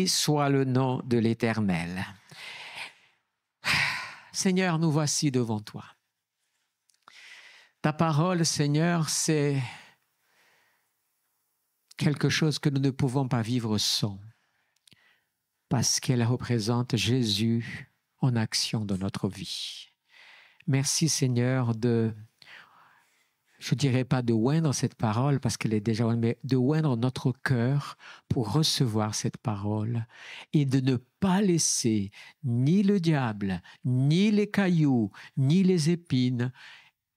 Béni soit le nom de l'Éternel. Seigneur, nous voici devant toi. Ta parole, Seigneur, c'est quelque chose que nous ne pouvons pas vivre sans, parce qu'elle représente Jésus en action dans notre vie. Merci, Seigneur, je ne dirais pas de oindre cette parole parce qu'elle est déjà oindre, mais de oindre notre cœur pour recevoir cette parole et de ne pas laisser ni le diable, ni les cailloux, ni les épines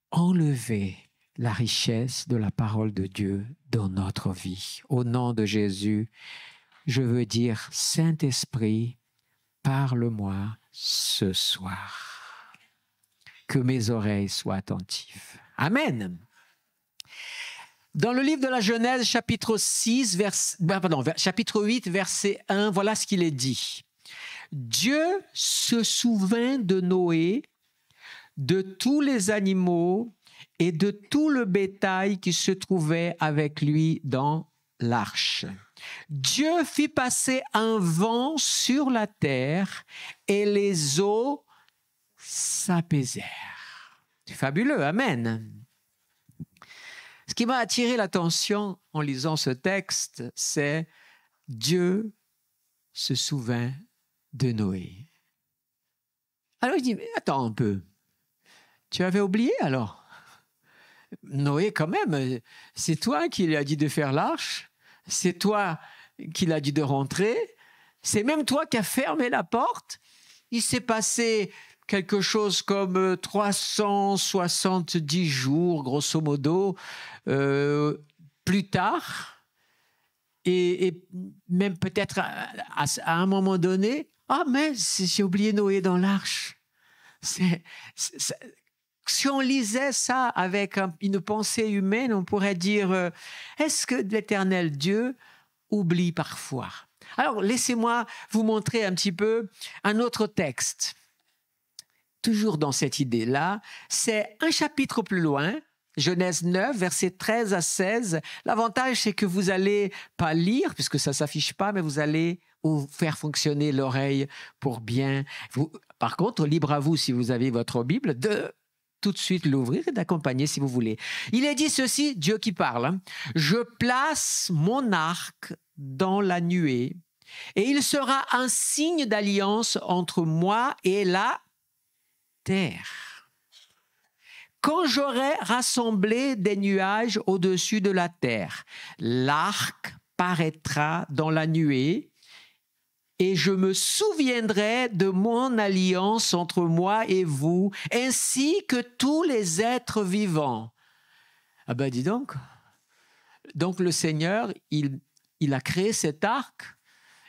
enlever la richesse de la parole de Dieu dans notre vie. Au nom de Jésus, je veux dire, Saint-Esprit, parle-moi ce soir. Que mes oreilles soient attentives. Amen. Dans le livre de la Genèse, chapitre 8, verset 1, voilà ce qu'il est dit. Dieu se souvint de Noé, de tous les animaux et de tout le bétail qui se trouvait avec lui dans l'arche. Dieu fit passer un vent sur la terre et les eaux s'apaisèrent. C'est fabuleux, amen. Ce qui m'a attiré l'attention en lisant ce texte, c'est Dieu se souvint de Noé. Alors je dis, mais attends un peu, tu avais oublié alors? Noé quand même, c'est toi qui lui as dit de faire l'arche, c'est toi qui lui as dit de rentrer, c'est même toi qui as fermé la porte. Il s'est passé quelque chose comme 370 jours, grosso modo, plus tard, et même peut-être à un moment donné, ah mais j'ai oublié Noé dans l'arche. Si on lisait ça avec une pensée humaine, on pourrait dire, est-ce que l'Éternel Dieu oublie parfois? Alors, laissez-moi vous montrer un petit peu un autre texte. Toujours dans cette idée-là, c'est un chapitre plus loin, Genèse 9, versets 13 à 16. L'avantage, c'est que vous n'allez pas lire, puisque ça ne s'affiche pas, mais vous allez faire fonctionner l'oreille pour bien... Par contre, libre à vous, si vous avez votre Bible, de tout de suite l'ouvrir et d'accompagner si vous voulez. Il est dit ceci, Dieu qui parle, hein, « Je place mon arc dans la nuée, et il sera un signe d'alliance entre moi et la terre. Quand j'aurai rassemblé des nuages au-dessus de la terre, l'arc paraîtra dans la nuée et je me souviendrai de mon alliance entre moi et vous, ainsi que tous les êtres vivants. » Ah ben dis donc. Donc le Seigneur, il a créé cet arc.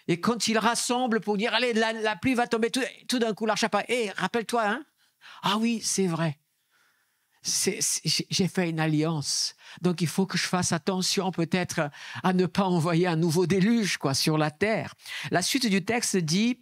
Et quand il rassemble pour dire, allez, la pluie va tomber, tout d'un coup, l'arche apparaît. Hé, rappelle-toi, hein? Ah oui, c'est vrai. J'ai fait une alliance. Donc, il faut que je fasse attention peut-être à ne pas envoyer un nouveau déluge sur la terre. La suite du texte dit,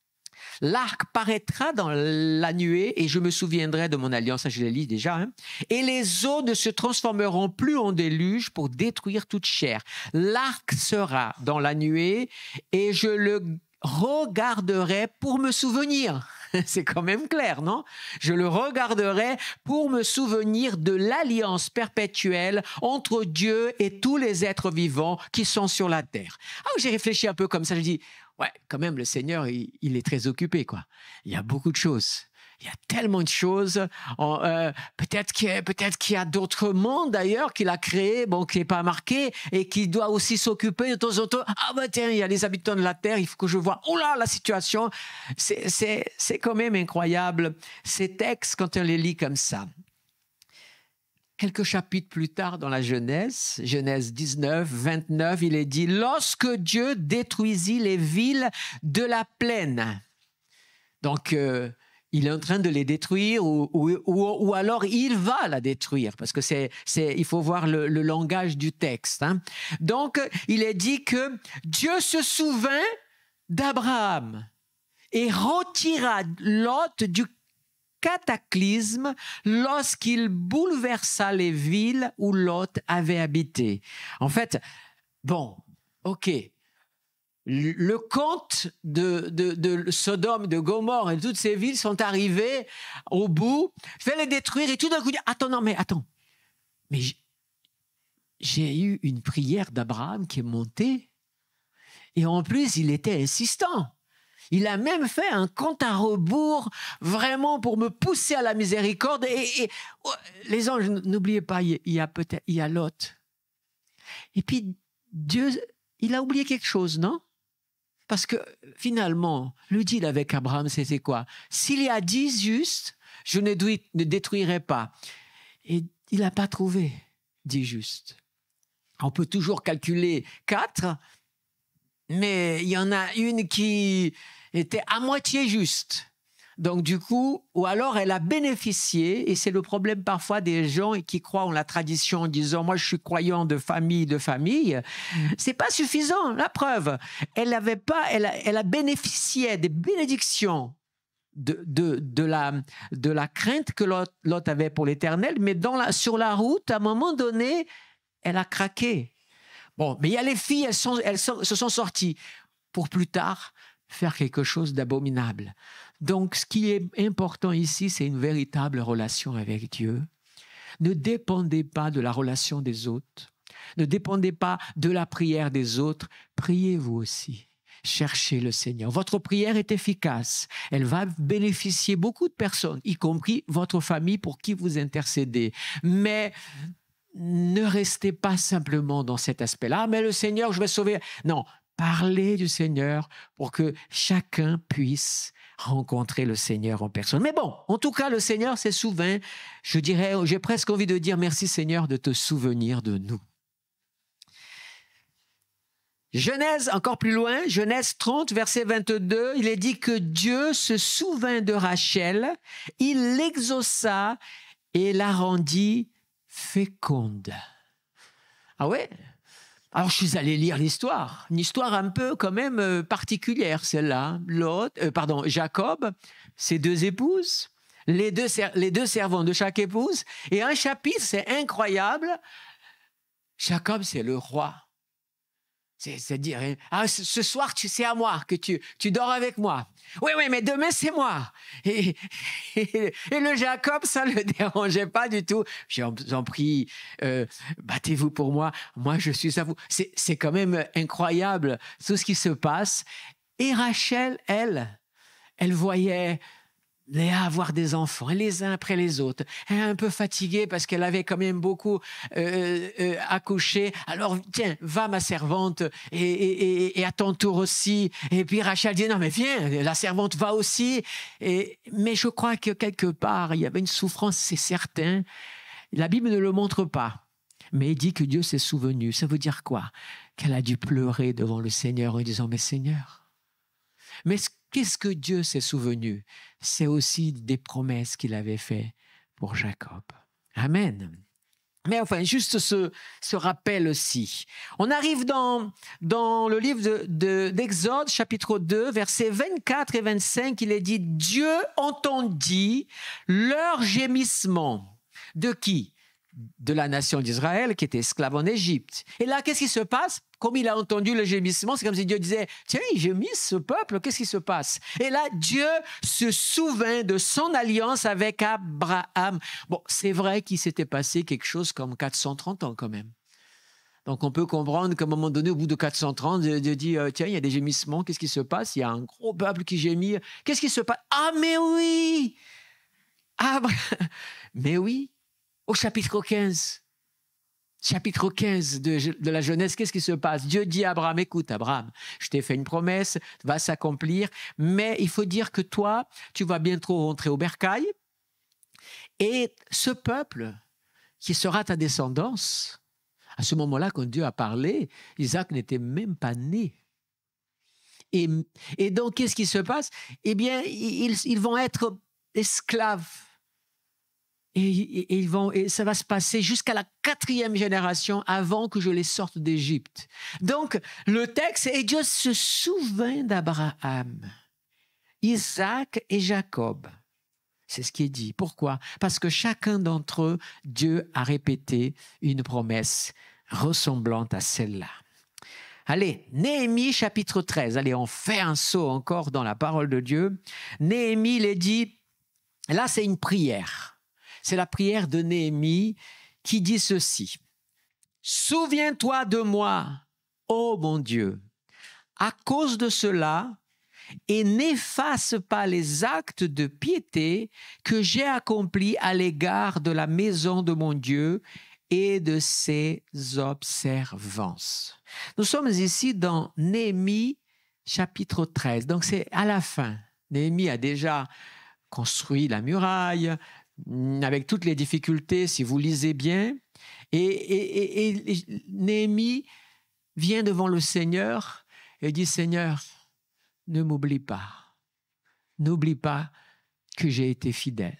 « L'arc paraîtra dans la nuée et je me souviendrai de mon alliance. » Ça, je l'ai lu déjà. Hein? « Et les eaux ne se transformeront plus en déluge pour détruire toute chair. L'arc sera dans la nuée et je le regarderai pour me souvenir. » C'est quand même clair, non? Je le regarderai pour me souvenir de l'alliance perpétuelle entre Dieu et tous les êtres vivants qui sont sur la terre. Alors j'ai réfléchi un peu comme ça, je dis, ouais, quand même, le Seigneur, il est très occupé, quoi. Il y a beaucoup de choses. Il y a tellement de choses. Peut-être qu'il y a d'autres mondes d'ailleurs qu'il a créés, bon, qui n'est pas marqué et qui doit aussi s'occuper de temps en temps. Ah ben tiens, il y a les habitants de la terre, il faut que je vois. Oh là, la situation. C'est quand même incroyable. Ces textes, quand on les lit comme ça. Quelques chapitres plus tard dans la Genèse, Genèse 19, 29, il est dit « Lorsque Dieu détruisit les villes de la plaine. » Donc, il est en train de les détruire ou alors il va la détruire parce que il faut voir le langage du texte. Hein. Donc, il est dit que Dieu se souvint d'Abraham et retira Lot du cataclysme lorsqu'il bouleversa les villes où Lot avait habité. En fait, bon, ok, le comte de Sodome, de Gomorrhe et toutes ces villes sont arrivés au bout, fait les détruire et tout d'un coup dit attends, non mais attends, mais j'ai eu une prière d'Abraham qui est montée et en plus il était insistant. Il a même fait un compte à rebours vraiment pour me pousser à la miséricorde et les anges, n'oubliez pas, il y a Lot. Et puis Dieu, il a oublié quelque chose, non? Parce que finalement, le deal avec Abraham, c'était quoi? S'il y a 10 justes, je ne détruirai pas. Et il n'a pas trouvé 10 justes. On peut toujours calculer 4, mais il y en a une qui était à moitié juste. Donc du coup, ou alors elle a bénéficié, et c'est le problème parfois des gens qui croient en la tradition en disant « moi je suis croyant de famille », c'est pas suffisant, la preuve. Elle a bénéficié des bénédictions de la crainte que Lot avait pour l'Éternel, mais sur la route, à un moment donné, elle a craqué. Bon, mais il y a les filles, elles se sont sorties pour plus tard faire quelque chose d'abominable. Donc, ce qui est important ici, c'est une véritable relation avec Dieu. Ne dépendez pas de la relation des autres. Ne dépendez pas de la prière des autres. Priez vous aussi. Cherchez le Seigneur. Votre prière est efficace. Elle va bénéficier beaucoup de personnes, y compris votre famille pour qui vous intercédez. Mais ne restez pas simplement dans cet aspect-là. Ah, mais le Seigneur, je vais sauver. Non, parlez du Seigneur pour que chacun puisse rencontrer le Seigneur en personne. Mais bon, en tout cas, le Seigneur, c'est souvent, je dirais, j'ai presque envie de dire merci Seigneur de te souvenir de nous. Genèse, encore plus loin, Genèse 30, verset 22, il est dit que Dieu se souvint de Rachel, il l'exauça et la rendit féconde. Ah ouais? Alors, je suis allé lire l'histoire. Une histoire un peu quand même particulière, celle-là. Jacob, ses 2 épouses, les deux servants de chaque épouse. Et un chapitre, c'est incroyable. Jacob, c'est le roi. C'est-à-dire, ce soir, c'est à moi que tu dors avec moi. Oui, mais demain, c'est moi. Et le Jacob, ça ne le dérangeait pas du tout. J'en prie, battez-vous pour moi. Moi, je suis à vous. C'est quand même incroyable tout ce qui se passe. Et Rachel, elle voyait Léa avoir des enfants, les uns après les autres. Elle est un peu fatiguée parce qu'elle avait quand même beaucoup accouché. Alors, tiens, va ma servante et à ton tour aussi. Et puis Rachel dit, non mais viens, la servante va aussi. Mais je crois que quelque part, il y avait une souffrance, c'est certain. La Bible ne le montre pas. Mais il dit que Dieu s'est souvenu. Ça veut dire quoi? Qu'elle a dû pleurer devant le Seigneur en disant, mais Seigneur, mais qu'est-ce que Dieu s'est souvenu? C'est aussi des promesses qu'il avait faites pour Jacob. Amen. Mais enfin, juste ce rappel aussi. On arrive dans le livre d'Exode, chapitre 2, versets 24 et 25, il est dit « Dieu entendit leur gémissement. » De qui? De la nation d'Israël qui était esclave en Égypte. Et là, qu'est-ce qui se passe? Comme il a entendu le gémissement, c'est comme si Dieu disait, tiens, il gémisse ce peuple, qu'est-ce qui se passe? Et là, Dieu se souvint de son alliance avec Abraham. Bon, c'est vrai qu'il s'était passé quelque chose comme 430 ans quand même. Donc, on peut comprendre qu'à un moment donné, au bout de 430, Dieu dit, tiens, il y a des gémissements, qu'est-ce qui se passe? Il y a un gros peuple qui gémit. Qu'est-ce qui se passe? Ah, mais oui! Mais oui! Au chapitre 15 de la Genèse, qu'est-ce qui se passe? Dieu dit à Abraham, écoute Abraham, je t'ai fait une promesse, va s'accomplir, mais il faut dire que toi, tu vas bientôt rentrer au bercail, et ce peuple qui sera ta descendance, à ce moment-là, quand Dieu a parlé, Isaac n'était même pas né. Et donc, qu'est-ce qui se passe? Eh bien, ils vont être esclaves. Et ça va se passer jusqu'à la 4e génération avant que je les sorte d'Égypte. Donc, le texte, et Dieu se souvint d'Abraham, Isaac et Jacob. C'est ce qui est dit. Pourquoi? Parce que chacun d'entre eux, Dieu a répété une promesse ressemblante à celle-là. Allez, Néhémie chapitre 13. Allez, on fait un saut encore dans la parole de Dieu. Néhémie, il est dit, là c'est une prière. C'est la prière de Néhémie qui dit ceci. Souviens-toi de moi, ô mon Dieu, à cause de cela, et n'efface pas les actes de piété que j'ai accomplis à l'égard de la maison de mon Dieu et de ses observances. Nous sommes ici dans Néhémie chapitre 13, donc c'est à la fin. Néhémie a déjà construit la muraille, avec toutes les difficultés, si vous lisez bien, et Néhémie vient devant le Seigneur et dit, Seigneur, ne m'oublie pas. N'oublie pas que j'ai été fidèle.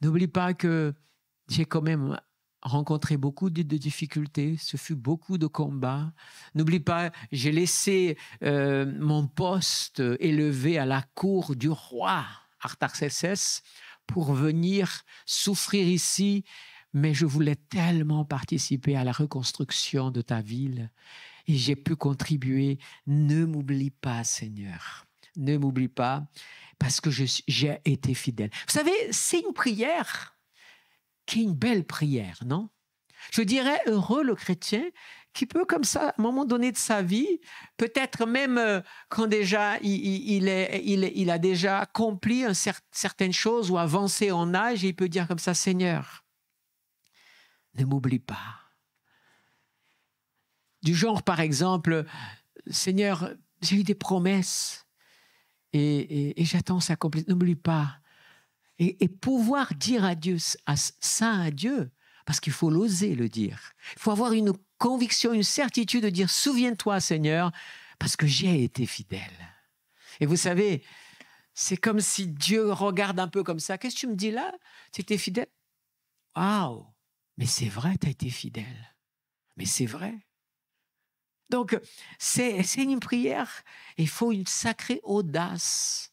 N'oublie pas que j'ai quand même rencontré beaucoup de difficultés. Ce fut beaucoup de combats. N'oublie pas, j'ai laissé mon poste élevé à la cour du roi Artaxerxès pour venir souffrir ici. Mais je voulais tellement participer à la reconstruction de ta ville. Et j'ai pu contribuer. Ne m'oublie pas, Seigneur. Ne m'oublie pas, parce que j'ai été fidèle. Vous savez, c'est une prière qui est une belle prière, non? Je dirais heureux le chrétien qui peut comme ça, à un moment donné de sa vie, peut-être même quand déjà il a déjà accompli certaines choses ou avancé en âge, et il peut dire comme ça, Seigneur, ne m'oublie pas. Du genre, par exemple, Seigneur, j'ai eu des promesses et j'attends ça complètement. N'oublie pas. Et pouvoir dire à Dieu, ça à Dieu, parce qu'il faut l'oser le dire. Il faut avoir une conviction, une certitude de dire, souviens-toi, Seigneur, parce que j'ai été fidèle. Et vous savez, c'est comme si Dieu regarde un peu comme ça. Qu'est-ce que tu me dis là? Tu étais fidèle? Waouh! Mais c'est vrai, tu as été fidèle. Mais c'est vrai. Donc, c'est une prière. Il faut une sacrée audace.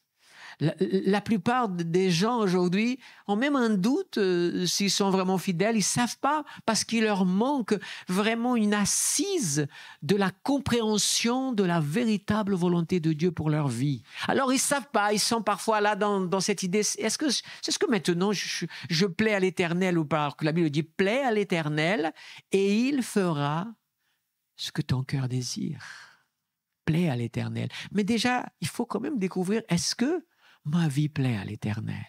La plupart des gens aujourd'hui ont même un doute s'ils sont vraiment fidèles. Ils ne savent pas parce qu'il leur manque vraiment une assise de la compréhension de la véritable volonté de Dieu pour leur vie. Alors, ils ne savent pas. Ils sont parfois là dans cette idée. Est-ce que maintenant je plais à l'Éternel ou pas? Alors que la Bible dit, plaît à l'Éternel et il fera ce que ton cœur désire. Plaît à l'Éternel. Mais déjà, il faut quand même découvrir, est-ce que ma vie plaît à l'Éternel?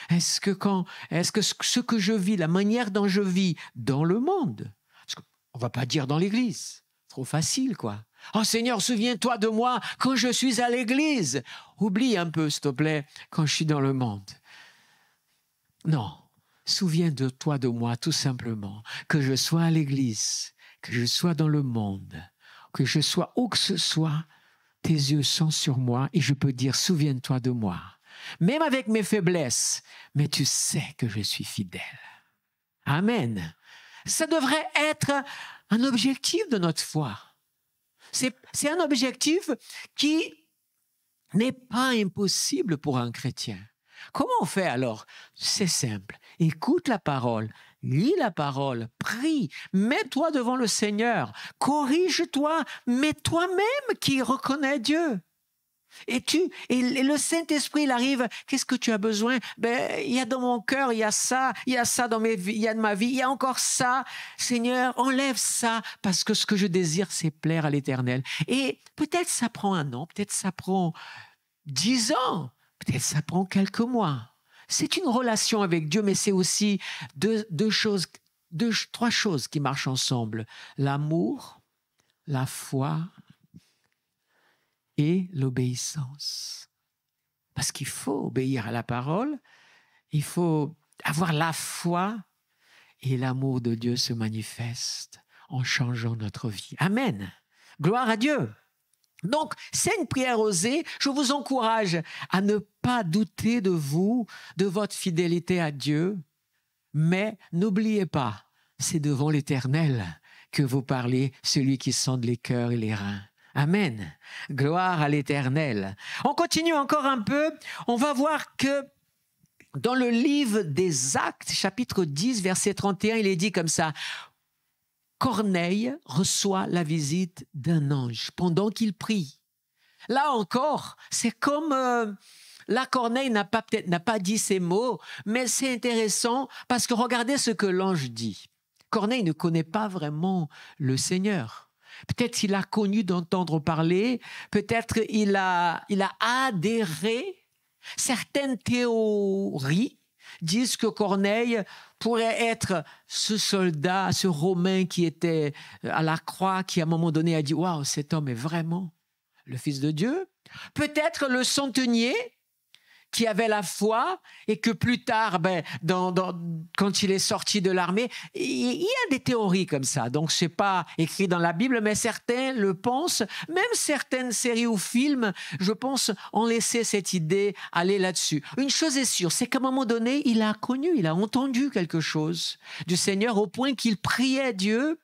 Est-ce que ce que je vis, la manière dont je vis dans le monde, parce qu'on ne va pas dire dans l'église, trop facile quoi. Oh Seigneur, souviens-toi de moi quand je suis à l'église. Oublie un peu, s'il te plaît, quand je suis dans le monde. Non, souviens-toi de moi tout simplement, que je sois à l'église, que je sois dans le monde, que je sois où que ce soit, tes yeux sont sur moi et je peux dire, souviens-toi de moi. Même avec mes faiblesses, mais tu sais que je suis fidèle. Amen. Ça devrait être un objectif de notre foi. C'est un objectif qui n'est pas impossible pour un chrétien. Comment on fait alors? C'est simple. Écoute la parole, lis la parole, prie, mets-toi devant le Seigneur, corrige-toi, mais toi-même qui reconnais Dieu. Et le Saint-Esprit, il arrive, qu'est-ce que tu as besoin? Il y a dans mon cœur, il y a ça dans il y a de ma vie, il y a encore ça. Seigneur, enlève ça, parce que ce que je désire, c'est plaire à l'Éternel. Et peut-être ça prend 1 an, peut-être ça prend 10 ans, peut-être ça prend quelques mois. C'est une relation avec Dieu, mais c'est aussi trois choses qui marchent ensemble. L'amour, la foi et l'obéissance. Parce qu'il faut obéir à la parole, il faut avoir la foi et l'amour de Dieu se manifeste en changeant notre vie. Amen. Gloire à Dieu. Donc, c'est une prière osée. Je vous encourage à ne pas douter de vous, de votre fidélité à Dieu. Mais n'oubliez pas, c'est devant l'Éternel que vous parlez, celui qui sonde les cœurs et les reins. Amen. Gloire à l'Éternel. On continue encore un peu. On va voir que dans le livre des Actes, chapitre 10, verset 31, il est dit comme ça. Corneille reçoit la visite d'un ange pendant qu'il prie. Là encore, c'est comme... là, Corneille n'a pas dit ces mots, mais c'est intéressant parce que regardez ce que l'ange dit. Corneille ne connaît pas vraiment le Seigneur. Peut-être qu'il a connu d'entendre parler, peut-être il a adhéré. Certaines théories disent que Corneille pourrait être ce soldat, ce Romain qui était à la croix, qui à un moment donné a dit « Waouh, cet homme est vraiment le Fils de Dieu ». Peut-être le centenier qui avait la foi et que plus tard, quand il est sorti de l'armée, il y a des théories comme ça. Donc, ce n'est pas écrit dans la Bible, mais certains le pensent. Même certaines séries ou films, je pense, ont laissé cette idée aller là-dessus. Une chose est sûre, c'est qu'à un moment donné, il a entendu quelque chose du Seigneur au point qu'il priait Dieu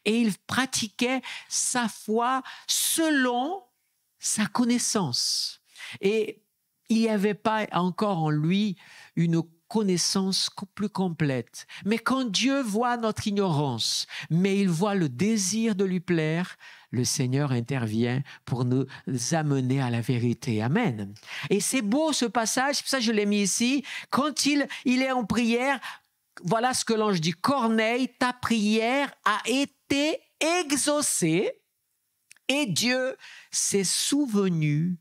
et il pratiquait sa foi selon sa connaissance. Et il n'y avait pas encore en lui une connaissance plus complète. Mais quand Dieu voit notre ignorance, mais il voit le désir de lui plaire, le Seigneur intervient pour nous amener à la vérité. Amen. Et c'est beau ce passage, c'est pour ça que je l'ai mis ici. Quand il est en prière, voilà ce que l'ange dit. Corneille, ta prière a été exaucée et Dieu s'est souvenu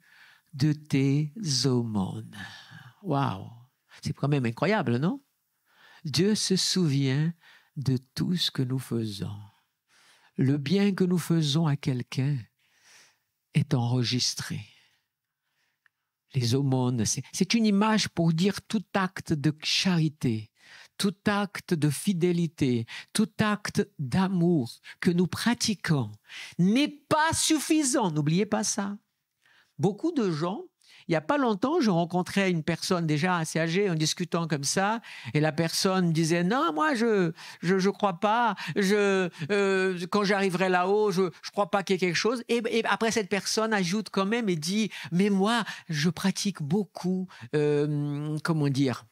de tes aumônes. Waouh! C'est quand même incroyable, non? Dieu se souvient de tout ce que nous faisons. Le bien que nous faisons à quelqu'un est enregistré. Les aumônes, c'est une image pour dire tout acte de charité, tout acte de fidélité, tout acte d'amour que nous pratiquons n'est pas suffisant. N'oubliez pas ça. Beaucoup de gens, il n'y a pas longtemps, je rencontrais une personne déjà assez âgée en discutant comme ça, et la personne disait « Non, moi, je crois pas, quand j'arriverai là-haut, je crois pas qu'il y ait quelque chose. » Et après, cette personne ajoute quand même et dit « Mais moi, je pratique beaucoup, comment dire,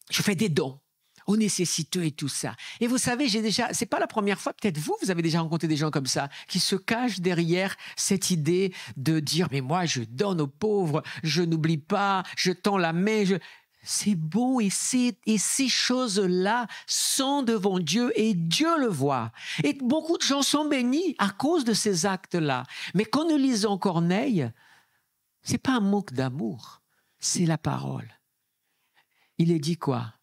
je fais des dons aux nécessiteux et tout ça. » Et vous savez, c'est pas la première fois, peut-être vous avez déjà rencontré des gens comme ça, qui se cachent derrière cette idée de dire, mais moi, je donne aux pauvres, je n'oublie pas, je tends la main, c'est beau et ces choses-là sont devant Dieu et Dieu le voit. Et beaucoup de gens sont bénis à cause de ces actes-là. Mais quand nous lisons Corneille, c'est pas un manque d'amour, c'est la parole. Il est dit quoi?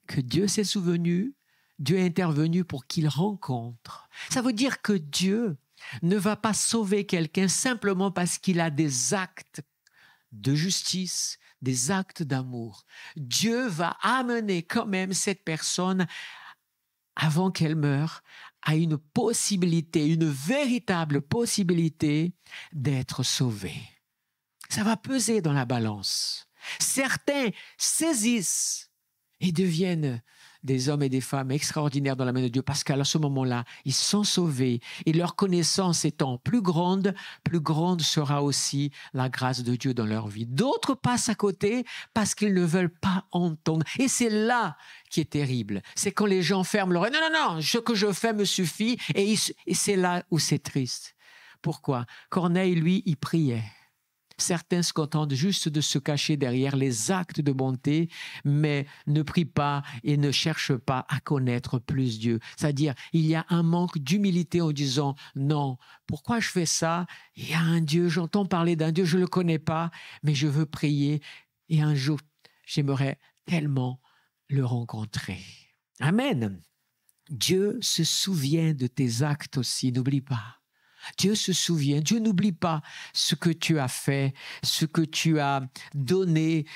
Que Dieu s'est souvenu, Dieu est intervenu pour qu'il rencontre. Ça veut dire que Dieu ne va pas sauver quelqu'un simplement parce qu'il a des actes de justice, des actes d'amour. Dieu va amener quand même cette personne, avant qu'elle meure, à une possibilité, une véritable possibilité d'être sauvée. Ça va peser dans la balance. Certains saisissent et deviennent des hommes et des femmes extraordinaires dans la main de Dieu parce qu'à ce moment-là, ils sont sauvés et leur connaissance étant plus grande sera aussi la grâce de Dieu dans leur vie. D'autres passent à côté parce qu'ils ne veulent pas entendre. Et c'est là qui est terrible. C'est quand les gens ferment l'oreille. Non, non, non, ce que je fais me suffit. Et c'est là où c'est triste. Pourquoi? Corneille, lui, il priait. Certains se contentent juste de se cacher derrière les actes de bonté, mais ne prient pas et ne cherchent pas à connaître plus Dieu. C'est-à-dire, il y a un manque d'humilité en disant « Non, pourquoi je fais ça? Il y a un Dieu, j'entends parler d'un Dieu, je ne le connais pas, mais je veux prier et un jour, j'aimerais tellement le rencontrer. » Amen. Dieu se souvient de tes actes aussi, n'oublie pas. Dieu se souvient, Dieu n'oublie pas ce que tu as fait, ce que tu as donné,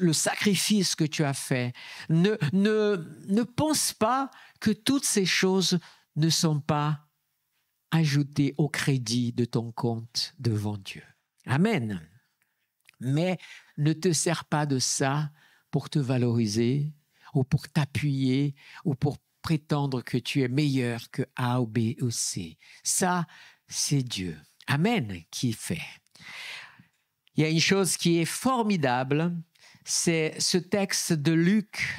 le sacrifice que tu as fait. Ne pense pas que toutes ces choses ne sont pas ajoutées au crédit de ton compte devant Dieu. Amen. Mais ne te sers pas de ça pour te valoriser ou pour t'appuyer ou pour prétendre que tu es meilleur que A ou B ou C. Ça, c'est Dieu. Amen, qui fait. Il y a une chose qui est formidable, c'est ce texte de Luc,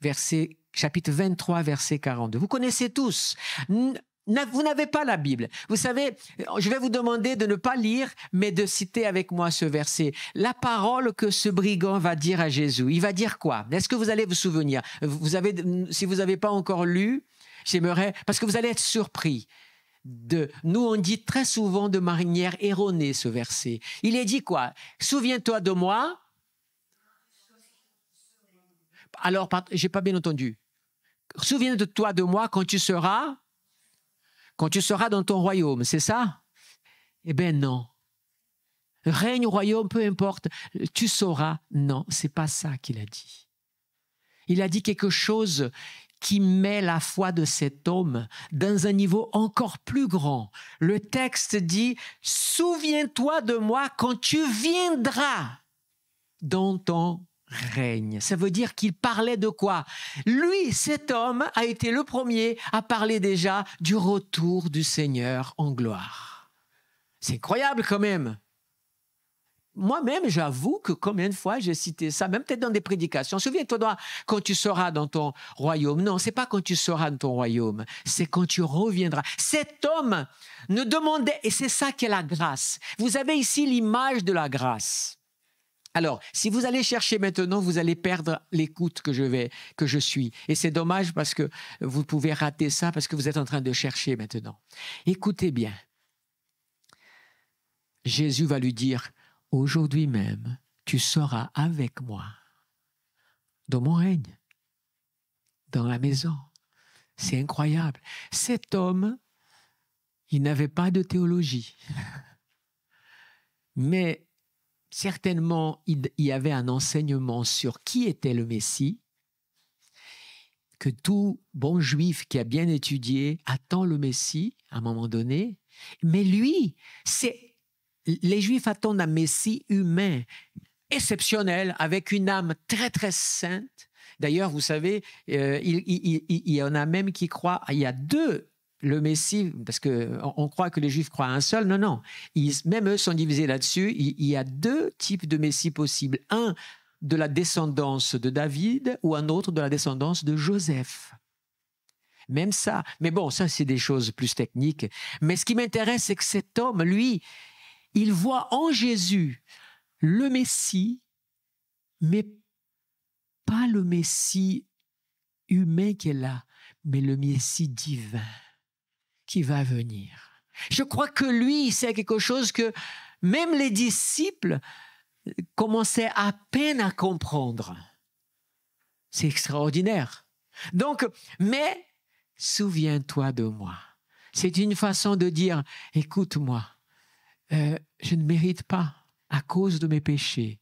verset chapitre 23, verset 42. Vous connaissez tous. Vous n'avez pas la Bible. Vous savez, je vais vous demander de ne pas lire, mais de citer avec moi ce verset. La parole que ce brigand va dire à Jésus, il va dire quoi? Est-ce que vous allez vous souvenir? Si vous n'avez pas encore lu, j'aimerais, parce que vous allez être surpris. Nous, on dit très souvent de manière erronée ce verset. Il est dit quoi? Souviens-toi de moi. Alors, j'ai pas bien entendu. Souviens-toi de moi quand tu seras dans ton royaume, c'est ça? Eh bien non. Règne, royaume, peu importe, tu sauras. Non, c'est pas ça qu'il a dit. Il a dit quelque chose qui met la foi de cet homme dans un niveau encore plus grand. Le texte dit, souviens-toi de moi quand tu viendras dans ton règne. Ça veut dire qu'il parlait de quoi? Lui, cet homme, a été le premier à parler déjà du retour du Seigneur en gloire. C'est incroyable quand même. Moi-même, j'avoue que combien de fois j'ai cité ça, même peut-être dans des prédications. Souviens-toi quand tu seras dans ton royaume. Non, c'est pas quand tu seras dans ton royaume, c'est quand tu reviendras. Cet homme ne demandait, et c'est ça qu'est la grâce. Vous avez ici l'image de la grâce. Alors, si vous allez chercher maintenant, vous allez perdre l'écoute que je suis. Et c'est dommage parce que vous pouvez rater ça parce que vous êtes en train de chercher maintenant. Écoutez bien. Jésus va lui dire, aujourd'hui même, tu seras avec moi dans mon règne, dans la maison. C'est incroyable. Cet homme, il n'avait pas de théologie. Mais certainement, il y avait un enseignement sur qui était le Messie, que tout bon juif qui a bien étudié attend le Messie à un moment donné. Mais lui, les Juifs attendent un Messie humain, exceptionnel, avec une âme très, très sainte. D'ailleurs, vous savez, il y en a même qui croient, il y a deux, le Messie, parce qu'on croit que les Juifs croient à un seul. Non, non. Même eux sont divisés là-dessus. Il y a deux types de Messie possibles. Un de la descendance de David ou un autre de la descendance de Joseph. Même ça. Mais bon, ça, c'est des choses plus techniques. Mais ce qui m'intéresse, c'est que cet homme, lui, il voit en Jésus le Messie, mais pas le Messie humain qui est là, mais le Messie divin qui va venir. Je crois que lui, c'est quelque chose que même les disciples commençaient à peine à comprendre. C'est extraordinaire. Donc, mais souviens-toi de moi. C'est une façon de dire, écoute-moi, je ne mérite pas à cause de mes péchés,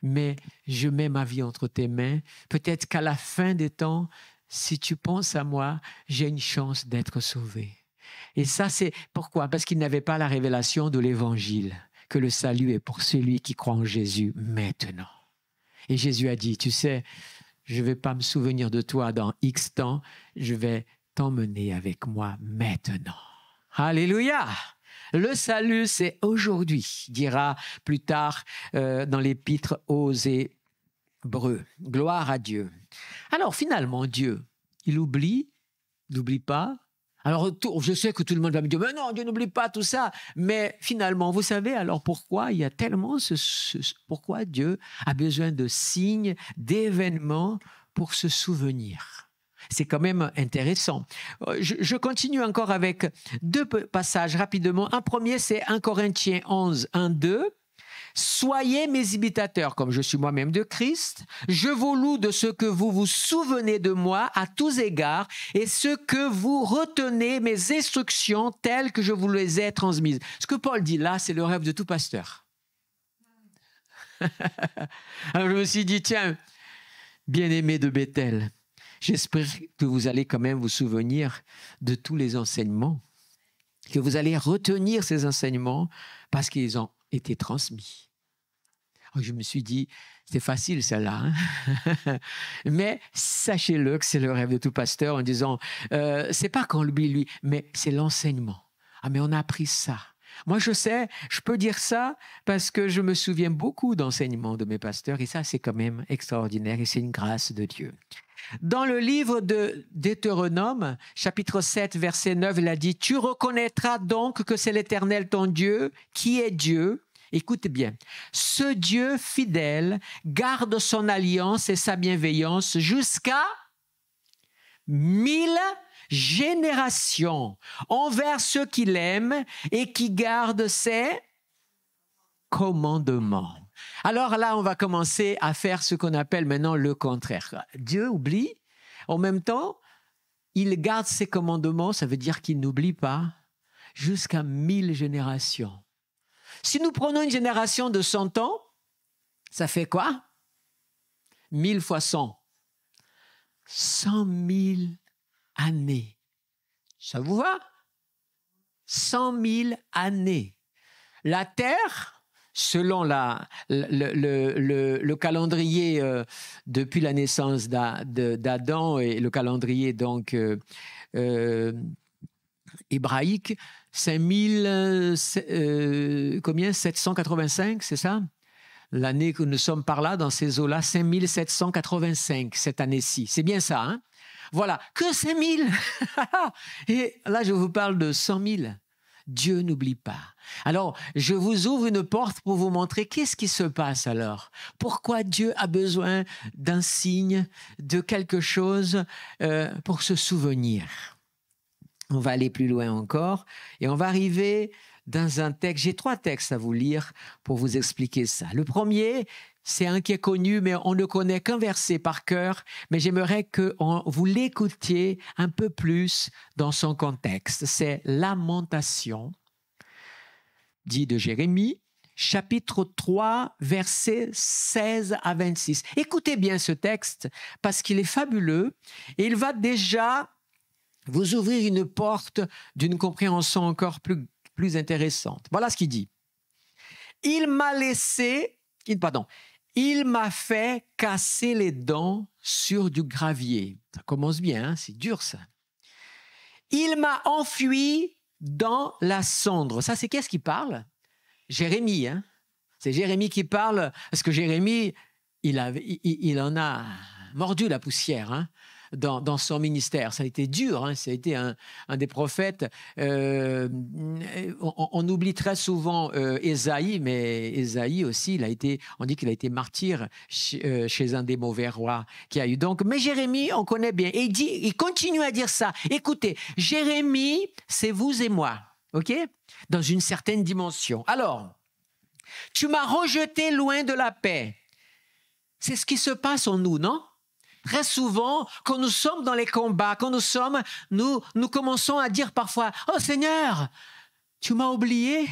mais je mets ma vie entre tes mains. Peut-être qu'à la fin des temps, si tu penses à moi, j'ai une chance d'être sauvé. Et ça, c'est pourquoi? Parce qu'il n'avait pas la révélation de l'Évangile, que le salut est pour celui qui croit en Jésus maintenant. Et Jésus a dit, tu sais, je ne vais pas me souvenir de toi dans X temps, je vais t'emmener avec moi maintenant. Alléluia! Le salut, c'est aujourd'hui, dira plus tard dans l'épître aux Hébreux. Gloire à Dieu. Alors finalement, Dieu, il n'oublie pas. Alors je sais que tout le monde va me dire, mais non, Dieu n'oublie pas tout ça. Mais finalement, vous savez, alors pourquoi il y a tellement pourquoi Dieu a besoin de signes, d'événements pour se souvenir? C'est quand même intéressant. Je continue encore avec deux passages rapidement. Un premier, c'est 1 Corinthiens 11, 1, 2. « Soyez mes imitateurs, comme je suis moi-même de Christ. Je vous loue de ce que vous vous souvenez de moi à tous égards et ce que vous retenez mes instructions telles que je vous les ai transmises. » Ce que Paul dit là, c'est le rêve de tout pasteur. Alors je me suis dit, tiens, bien-aimé de Bethel, j'espère que vous allez quand même vous souvenir de tous les enseignements, que vous allez retenir ces enseignements parce qu'ils ont été transmis. Alors je me suis dit, c'est facile celle-là, hein? Mais sachez-le que c'est le rêve de tout pasteur en disant, c'est pas qu'on lui, mais c'est l'enseignement. Ah mais on a appris ça. Moi, je sais, je peux dire ça parce que je me souviens beaucoup d'enseignements de mes pasteurs et ça, c'est quand même extraordinaire et c'est une grâce de Dieu. Dans le livre de Deutéronome, chapitre 7, verset 9, il a dit « Tu reconnaîtras donc que c'est l'Éternel ton Dieu qui est Dieu. » Écoute bien. « Ce Dieu fidèle garde son alliance et sa bienveillance jusqu'à 1000 générations envers ceux qui l'aiment et qui gardent ses commandements. » Alors là, on va commencer à faire ce qu'on appelle maintenant le contraire. Dieu oublie, en même temps, il garde ses commandements, ça veut dire qu'il n'oublie pas, jusqu'à 1000 générations. Si nous prenons une génération de 100 ans, ça fait quoi? 1000 fois 100. 100 000 années. Ça vous va? 100 000 années. La Terre, selon le calendrier depuis la naissance d'Adam et le calendrier donc hébraïque, 785, c'est ça? L'année que nous sommes par là, dans ces eaux-là, 5785, cette année-ci. C'est bien ça, hein? Voilà, que 5000. Et là, je vous parle de 100 000. Dieu n'oublie pas. Alors, je vous ouvre une porte pour vous montrer qu'est-ce qui se passe alors. Pourquoi Dieu a besoin d'un signe, de quelque chose pour se souvenir. On va aller plus loin encore et on va arriver dans un texte. J'ai 3 textes à vous lire pour vous expliquer ça. Le premier, c'est un qui est connu, mais on ne connaît qu'un verset par cœur, mais j'aimerais que vous l'écoutiez un peu plus dans son contexte. C'est Lamentation, dit de Jérémie, chapitre 3, versets 16 à 26. Écoutez bien ce texte parce qu'il est fabuleux et il va déjà vous ouvrir une porte d'une compréhension encore plus intéressante. Voilà ce qu'il dit. Il m'a fait casser les dents sur du gravier. Ça commence bien, hein? C'est dur ça. Il m'a enfui dans la cendre. Ça, c'est qu'est-ce qui parle? Jérémie, hein? C'est Jérémie qui parle, parce que Jérémie, il en a mordu la poussière, hein? Dans son ministère. Ça a été dur, hein? Ça a été un des prophètes. On oublie très souvent Ésaïe, mais Ésaïe aussi, on dit qu'il a été martyr chez un des mauvais rois qu'il y a eu. Donc, mais Jérémie, on connaît bien. Et il continue à dire ça. Écoutez, Jérémie, c'est vous et moi, ok? Dans une certaine dimension. Alors, tu m'as rejeté loin de la paix. C'est ce qui se passe en nous, non? Très souvent, quand nous sommes dans les combats, quand nous commençons à dire parfois « Oh Seigneur, tu m'as oublié,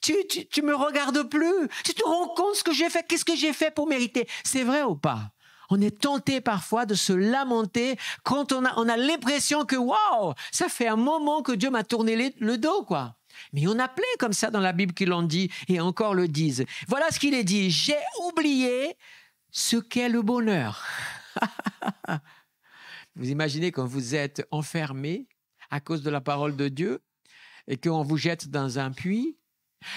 tu me regardes plus, tu te rends compte ce que j'ai fait, qu'est-ce que j'ai fait pour mériter ?» C'est vrai ou pas? On est tenté parfois de se lamenter quand on a l'impression que « Waouh, ça fait un moment que Dieu m'a tourné le dos, quoi. » Mais on a plein comme ça dans la Bible qui l'ont dit et encore le disent. Voilà ce qu'il est dit. « J'ai oublié ce qu'est le bonheur. » Vous imaginez quand vous êtes enfermé à cause de la parole de Dieu et qu'on vous jette dans un puits,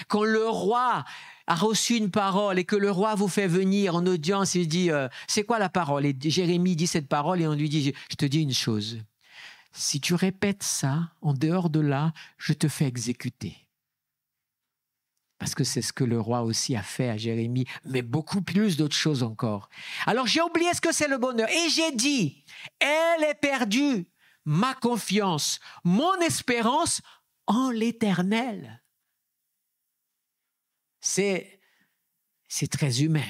quand le roi a reçu une parole et que le roi vous fait venir en audience, il dit c'est quoi la parole? Et Jérémie dit cette parole et on lui dit je te dis une chose, si tu répètes ça en dehors de là, je te fais exécuter. Parce que c'est ce que le roi aussi a fait à Jérémie, mais beaucoup plus d'autres choses encore. Alors j'ai oublié ce que c'est le bonheur et j'ai dit, elle est perdue, ma confiance, mon espérance en l'Éternel. C'est très humain.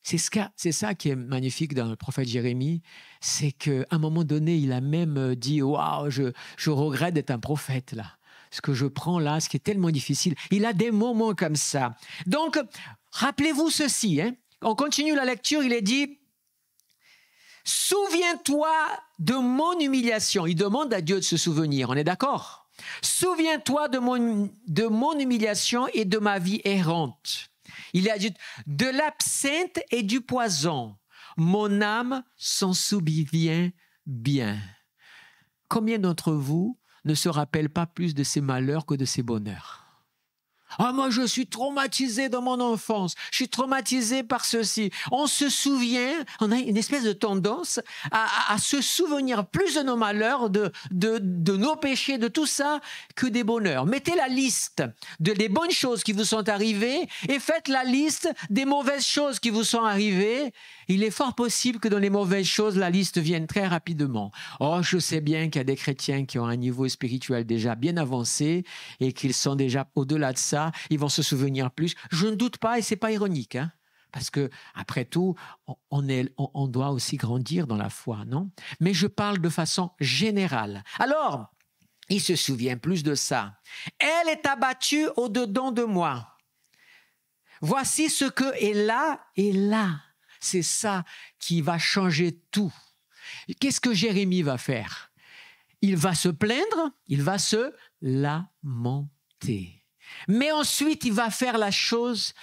C'est ça qui est magnifique dans le prophète Jérémie, c'est qu'à un moment donné, il a même dit, waouh, je regrette d'être un prophète là. Ce que je prends là, ce qui est tellement difficile. Il a des moments comme ça. Donc, rappelez-vous ceci. Hein? On continue la lecture, il est dit « Souviens-toi de mon humiliation ». Il demande à Dieu de se souvenir, on est d'accord? « Souviens-toi de mon humiliation et de ma vie errante ». Il a dit « De l'absinthe et du poison, mon âme s'en souvient bien ». Combien d'entre vous ne se rappelle pas plus de ses malheurs que de ses bonheurs. Ah, moi, je suis traumatisé dans mon enfance. Je suis traumatisé par ceci. On se souvient, on a une espèce de tendance à se souvenir plus de nos malheurs, de nos péchés, de tout ça, que des bonheurs. Mettez la liste des bonnes choses qui vous sont arrivées et faites la liste des mauvaises choses qui vous sont arrivées. Il est fort possible que dans les mauvaises choses, la liste vienne très rapidement. Oh, je sais bien qu'il y a des chrétiens qui ont un niveau spirituel déjà bien avancé et qu'ils sont déjà au-delà de ça. Ils vont se souvenir plus. Je ne doute pas et c'est pas ironique, hein, parce que après tout, on doit aussi grandir dans la foi, non? Mais je parle de façon générale. Alors, il se souvient plus de ça. Elle est abattue au-dedans de moi. Voici ce que est là et là. C'est ça qui va changer tout. Qu'est-ce que Jérémie va faire? Il va se plaindre, il va se lamenter. Mais ensuite, il va faire la chose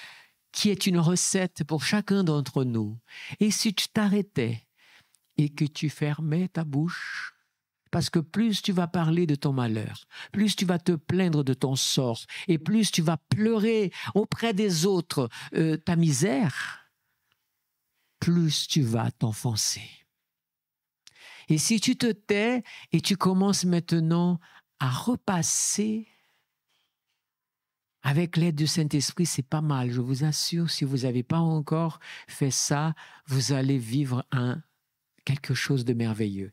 qui est une recette pour chacun d'entre nous. Et si tu t'arrêtais et que tu fermais ta bouche, parce que plus tu vas parler de ton malheur, plus tu vas te plaindre de ton sort, et plus tu vas pleurer auprès des autres ta misère, plus tu vas t'enfoncer. Et si tu te tais et tu commences maintenant à repasser avec l'aide du Saint-Esprit, c'est pas mal. Je vous assure, si vous n'avez pas encore fait ça, vous allez vivre quelque chose de merveilleux.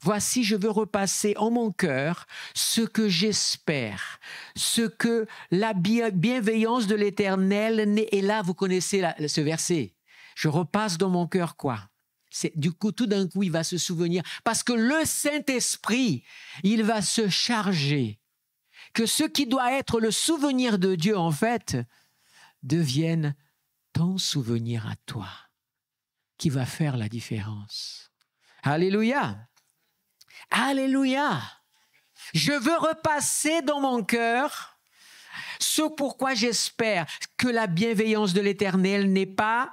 Voici, je veux repasser en mon cœur ce que j'espère, ce que la bienveillance de l'Éternel, et là, vous connaissez ce verset. Je repasse dans mon cœur quoi? Du coup, tout d'un coup, il va se souvenir, parce que le Saint-Esprit, il va se charger que ce qui doit être le souvenir de Dieu, en fait, devienne ton souvenir à toi, qui va faire la différence. Alléluia! Alléluia! Je veux repasser dans mon cœur ce pourquoi j'espère que la bienveillance de l'Éternel n'est pas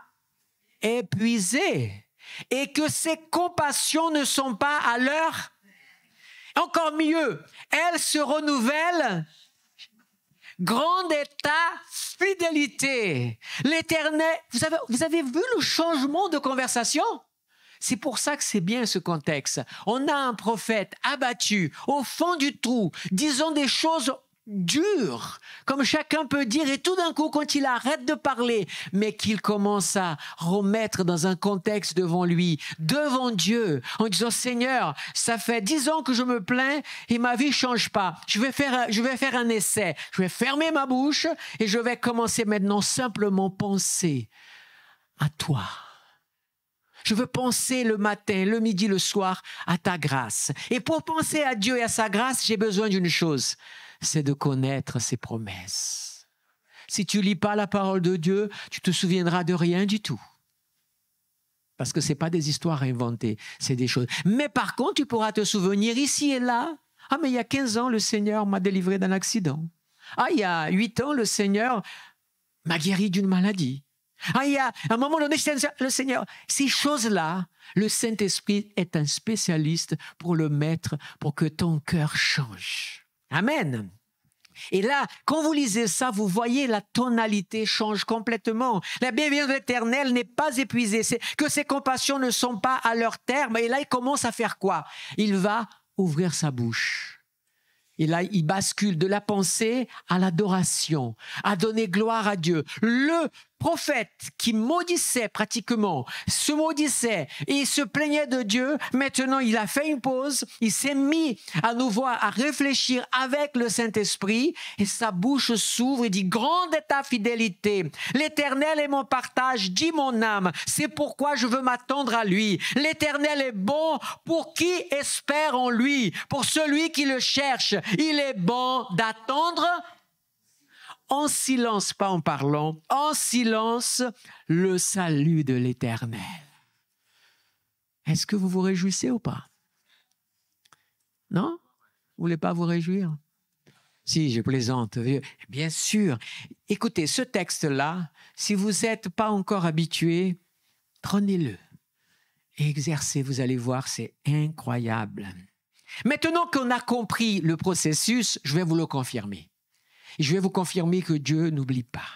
épuisée et que ses compassions ne sont pas à l'heure. Encore mieux, elles se renouvellent. Grande est ta fidélité. L'Éternel, vous avez vu le changement de conversation? C'est pour ça que c'est bien ce contexte. On a un prophète abattu au fond du trou, disant des choses dures, comme chacun peut dire, et tout d'un coup, quand il arrête de parler, mais qu'il commence à remettre dans un contexte devant lui, devant Dieu, en disant, Seigneur, ça fait 10 ans que je me plains et ma vie ne change pas. Je vais faire un essai. Je vais fermer ma bouche et je vais commencer maintenant simplement penser à toi. Je veux penser le matin, le midi, le soir à ta grâce. Et pour penser à Dieu et à sa grâce, j'ai besoin d'une chose, c'est de connaître ses promesses. Si tu lis pas la parole de Dieu, tu te souviendras de rien du tout. Parce que ce n'est pas des histoires inventées, c'est des choses. Mais par contre, tu pourras te souvenir ici et là. Ah, mais il y a 15 ans, le Seigneur m'a délivré d'un accident. Ah, il y a 8 ans, le Seigneur m'a guéri d'une maladie. Ah, il y a un moment donné, le Seigneur, ces choses-là, le Saint-Esprit est un spécialiste pour le mettre, pour que ton cœur change. Amen. Et là, quand vous lisez ça, vous voyez la tonalité change complètement. La bienveillance de l'Éternel n'est pas épuisée, c'est que ses compassions ne sont pas à leur terme. Et là, il commence à faire quoi? Il va ouvrir sa bouche. Et là, il bascule de la pensée à l'adoration, à donner gloire à Dieu. Le prophète qui maudissait pratiquement, se maudissait et se plaignait de Dieu, maintenant il a fait une pause, il s'est mis à nouveau à réfléchir avec le Saint-Esprit et sa bouche s'ouvre et dit, grande est ta fidélité, l'Éternel est mon partage, dit mon âme, c'est pourquoi je veux m'attendre à lui. L'Éternel est bon pour qui espère en lui, pour celui qui le cherche. Il est bon d'attendre en silence, pas en parlant, en silence, le salut de l'Éternel. Est-ce que vous vous réjouissez ou pas? Non? Vous voulez pas vous réjouir? Si, je plaisante. Bien sûr. Écoutez, ce texte-là, si vous n'êtes pas encore habitué, prenez-le et exercez, vous allez voir, c'est incroyable. Maintenant qu'on a compris le processus, je vais vous le confirmer. Je vais vous confirmer que Dieu n'oublie pas.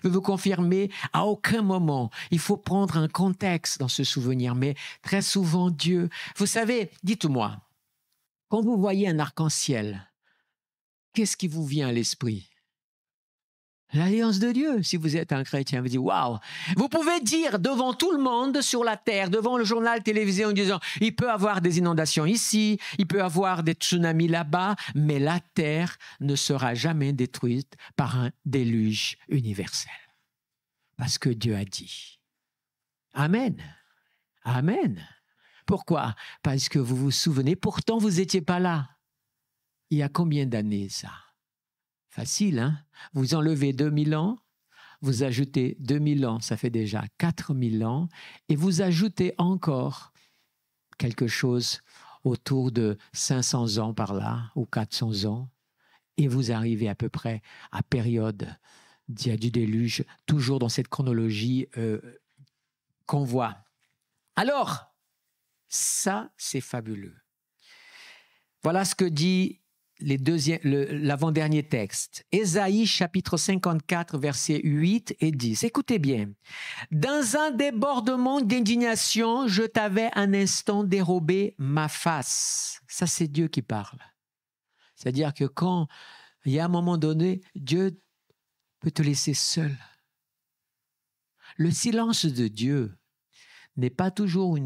Je vais vous confirmer, à aucun moment, il faut prendre un contexte dans ce souvenir. Mais très souvent, Dieu... Vous savez, dites-moi, quand vous voyez un arc-en-ciel, qu'est-ce qui vous vient à l'esprit? L'alliance de Dieu, si vous êtes un chrétien, vous dites, waouh! Vous pouvez dire devant tout le monde sur la terre, devant le journal télévisé en disant, il peut y avoir des inondations ici, il peut y avoir des tsunamis là-bas, mais la terre ne sera jamais détruite par un déluge universel. Parce que Dieu a dit. Amen. Amen. Pourquoi? Parce que vous vous souvenez, pourtant vous n'étiez pas là. Il y a combien d'années ça? Facile, hein? Vous enlevez 2000 ans, vous ajoutez 2000 ans, ça fait déjà 4000 ans, et vous ajoutez encore quelque chose autour de 500 ans par là, ou 400 ans, et vous arrivez à peu près à période du déluge, toujours dans cette chronologie qu'on voit. Alors, ça, c'est fabuleux. Voilà ce que dit l'avant-dernier texte. Ésaïe chapitre 54, versets 8 et 10. Écoutez bien. Dans un débordement d'indignation, je t'avais un instant dérobé ma face. Ça, c'est Dieu qui parle. C'est-à-dire que quand il y a un moment donné, Dieu peut te laisser seul. Le silence de Dieu n'est pas toujours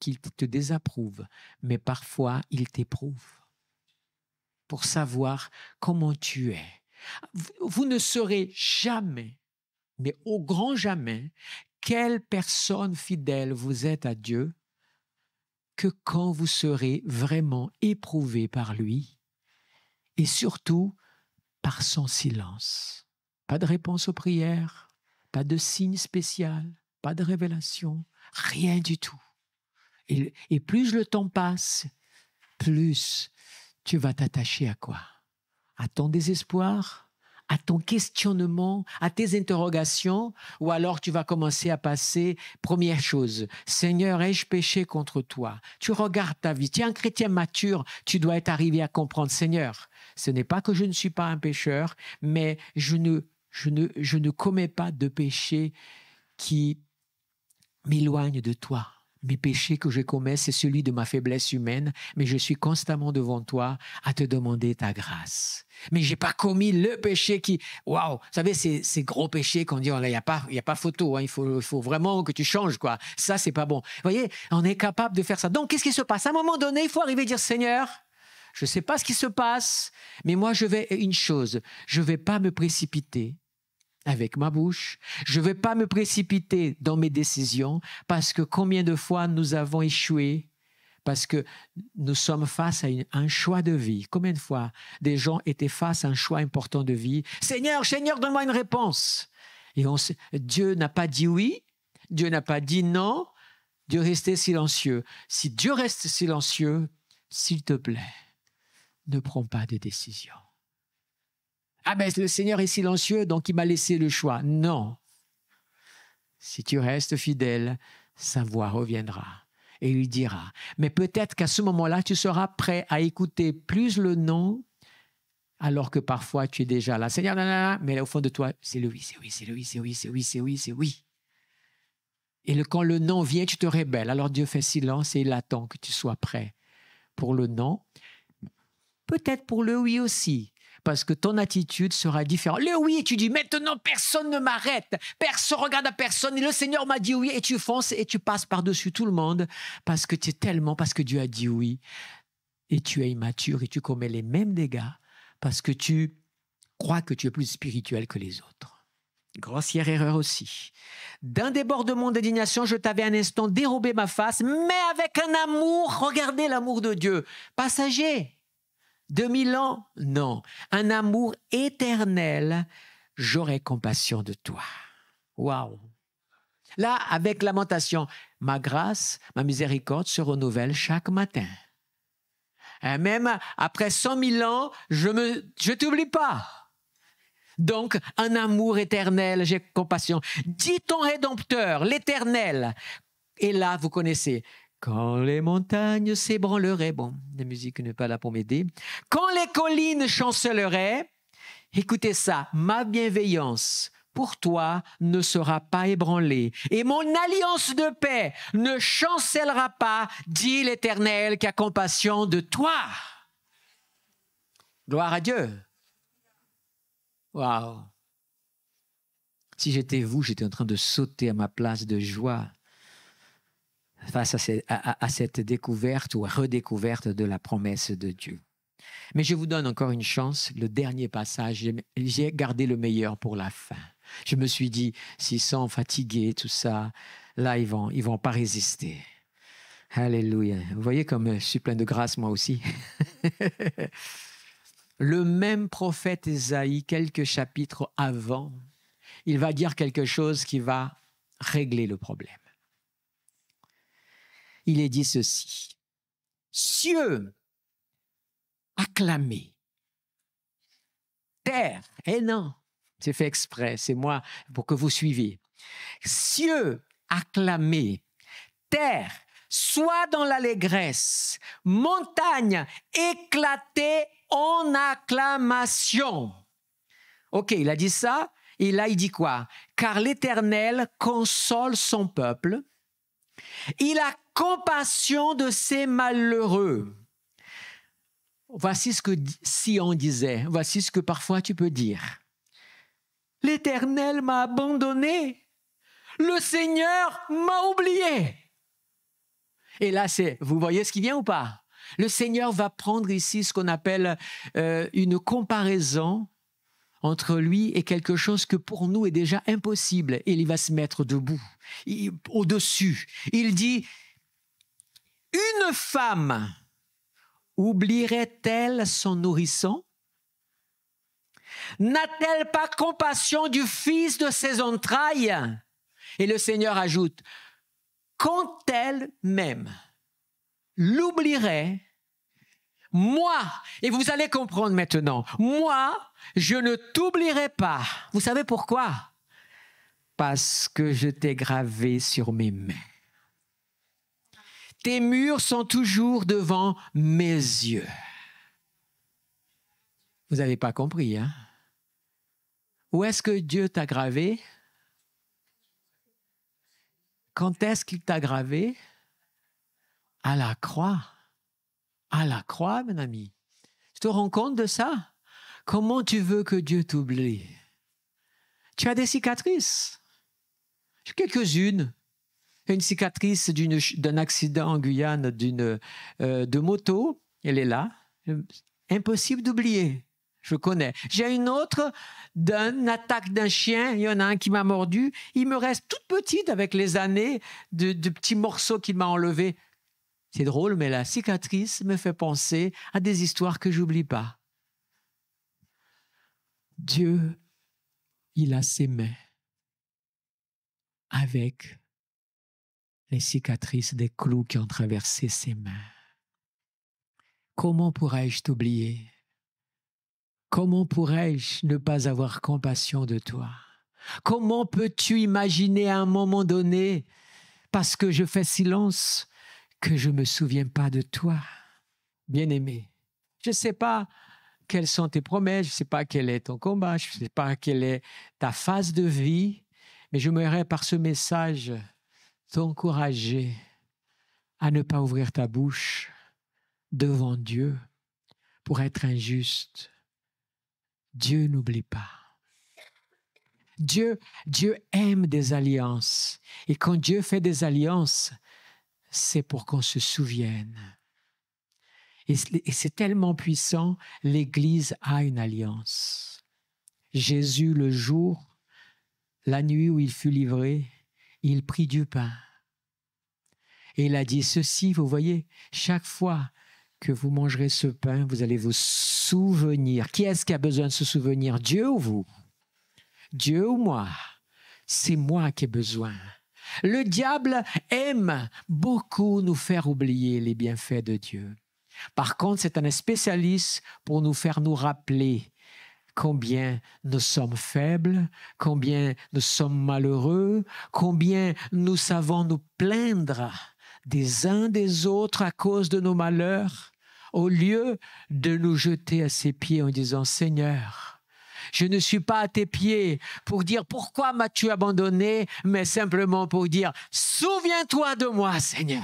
qu'il te désapprouve, mais parfois il t'éprouve pour savoir comment tu es. Vous ne saurez jamais, mais au grand jamais, quelle personne fidèle vous êtes à Dieu que quand vous serez vraiment éprouvé par lui et surtout par son silence. Pas de réponse aux prières, pas de signe spécial, pas de révélation, rien du tout. Et plus le temps passe, plus tu vas t'attacher à quoi? À ton désespoir, à ton questionnement, à tes interrogations, ou alors tu vas commencer à passer, première chose, Seigneur, ai-je péché contre toi? Tu regardes ta vie, tu es un chrétien mature, tu dois être arrivé à comprendre, Seigneur, ce n'est pas que je ne suis pas un pécheur, mais je ne commets pas de péché qui m'éloigne de toi. Mes péchés que je commets, c'est celui de ma faiblesse humaine, mais je suis constamment devant toi à te demander ta grâce. Mais je n'ai pas commis le péché qui... Waouh! Vous savez, ces gros péchés qu'on dit, il n'y a pas photo, hein, il faut vraiment que tu changes, quoi. Ça, c'est pas bon. Vous voyez, on est capable de faire ça. Donc, qu'est-ce qui se passe? À un moment donné, il faut arriver à dire, Seigneur, je ne sais pas ce qui se passe, mais moi, je ne vais pas me précipiter avec ma bouche. Je ne vais pas me précipiter dans mes décisions parce que combien de fois nous avons échoué parce que nous sommes face à un choix de vie. Combien de fois des gens étaient face à un choix important de vie? Seigneur, Seigneur, donne-moi une réponse. Et Dieu n'a pas dit oui, Dieu n'a pas dit non, Dieu restait silencieux. Si Dieu reste silencieux, s'il te plaît, ne prends pas de décision. Ah ben le Seigneur est silencieux, donc il m'a laissé le choix. Non. Si tu restes fidèle, sa voix reviendra et il dira. Mais peut-être qu'à ce moment-là, tu seras prêt à écouter plus le non, alors que parfois tu es déjà là. Seigneur, nanana, mais là, au fond de toi, c'est le oui, c'est oui, c'est le oui, c'est oui, c'est oui, c'est oui, c'est oui. Et quand le non vient, tu te rébelles. Alors Dieu fait silence et il attend que tu sois prêt pour le non. Peut-être pour le oui aussi. Parce que ton attitude sera différente. Le oui, tu dis, maintenant, personne ne m'arrête. Personne regarde à personne. Et le Seigneur m'a dit oui. Et tu fonces et tu passes par-dessus tout le monde parce que Dieu a dit oui. Et tu es immature et tu commets les mêmes dégâts parce que tu crois que tu es plus spirituel que les autres. Grossière erreur aussi. D'un débordement d'indignation, je t'avais un instant dérobé ma face, mais avec un amour, regardez l'amour de Dieu, passager. 2000 ans? Non. Un amour éternel, j'aurai compassion de toi. Waouh! Là, avec lamentation, ma grâce, ma miséricorde se renouvelle chaque matin. Et même après 100 000 ans, je t'oublie pas. Donc, un amour éternel, j'ai compassion. Dis ton Rédempteur, l'Éternel. Et là, vous connaissez, Quand les montagnes s'ébranleraient, bon, la musique n'est pas là pour m'aider. Quand les collines chanceleraient, écoutez ça, ma bienveillance pour toi ne sera pas ébranlée et mon alliance de paix ne chancellera pas, dit l'Éternel qui a compassion de toi. Gloire à Dieu. Waouh. Si j'étais vous, j'étais en train de sauter à ma place de joie face à cette découverte ou redécouverte de la promesse de Dieu. Mais je vous donne encore une chance, le dernier passage, j'ai gardé le meilleur pour la fin. Je me suis dit, s'ils sont fatigués, tout ça, là, ils vont pas résister. Alléluia. Vous voyez comme je suis plein de grâce, moi aussi. Le même prophète Ésaïe, quelques chapitres avant, il va dire quelque chose qui va régler le problème. Il est dit ceci. Cieux, acclamez. Terre, eh non, c'est fait exprès, c'est moi pour que vous suiviez. Cieux, acclamez. Terre, sois dans l'allégresse. Montagne, éclatez en acclamation. Ok, il a dit ça, et là il dit quoi? Car l'Éternel console son peuple. Il a compassion de ses malheureux. Voici ce que Sion disait. Voici ce que parfois tu peux dire. L'Éternel m'a abandonné. Le Seigneur m'a oublié. Et là, vous voyez ce qui vient ou pas? Le Seigneur va prendre ici ce qu'on appelle une comparaison entre lui et quelque chose que pour nous est déjà impossible. Et il va se mettre debout, au-dessus. Il dit, une femme oublierait-elle son nourrisson? N'a-t-elle pas compassion du fils de ses entrailles? Et le Seigneur ajoute, quand elle-même l'oublierait, moi, et vous allez comprendre maintenant, moi, je ne t'oublierai pas. Vous savez pourquoi? Parce que je t'ai gravé sur mes mains. Tes murs sont toujours devant mes yeux. Vous n'avez pas compris, hein? Où est-ce que Dieu t'a gravé? Quand est-ce qu'il t'a gravé? À la croix. À la croix, mon ami. Tu te rends compte de ça? Comment tu veux que Dieu t'oublie? Tu as des cicatrices. J'ai quelques-unes. Une cicatrice d'un accident en Guyane de moto. Elle est là. Impossible d'oublier. Je connais. J'ai une autre d'une attaque d'un chien. Il y en a un qui m'a mordu. Il me reste toute petite avec les années de petits morceaux qu'il m'a enlevés. C'est drôle, mais la cicatrice me fait penser à des histoires que j'oublie pas. Dieu, il a ses mains avec les cicatrices des clous qui ont traversé ses mains. Comment pourrais-je t'oublier? Comment pourrais-je ne pas avoir compassion de toi? Comment peux-tu imaginer à un moment donné, parce que je fais silence, que je ne me souviens pas de toi? Bien-aimé, je ne sais pas quelles sont tes promesses, je ne sais pas quel est ton combat, je ne sais pas quelle est ta phase de vie, mais j'aimerais par ce message t'encourager à ne pas ouvrir ta bouche devant Dieu pour être injuste. Dieu n'oublie pas. Dieu aime des alliances. Et quand Dieu fait des alliances, c'est pour qu'on se souvienne. Et c'est tellement puissant, l'Église a une alliance. Jésus, le jour, la nuit où il fut livré, il prit du pain. Et il a dit ceci, vous voyez, chaque fois que vous mangerez ce pain, vous allez vous souvenir. Qui est-ce qui a besoin de se souvenir? Dieu ou vous? Dieu ou moi? C'est moi qui ai besoin. Le diable aime beaucoup nous faire oublier les bienfaits de Dieu. Par contre, c'est un spécialiste pour nous faire nous rappeler combien nous sommes faibles, combien nous sommes malheureux, combien nous savons nous plaindre des uns des autres à cause de nos malheurs, au lieu de nous jeter à ses pieds en disant « Seigneur, je ne suis pas à tes pieds pour dire pourquoi m'as-tu abandonné, mais simplement pour dire souviens-toi de moi, Seigneur. »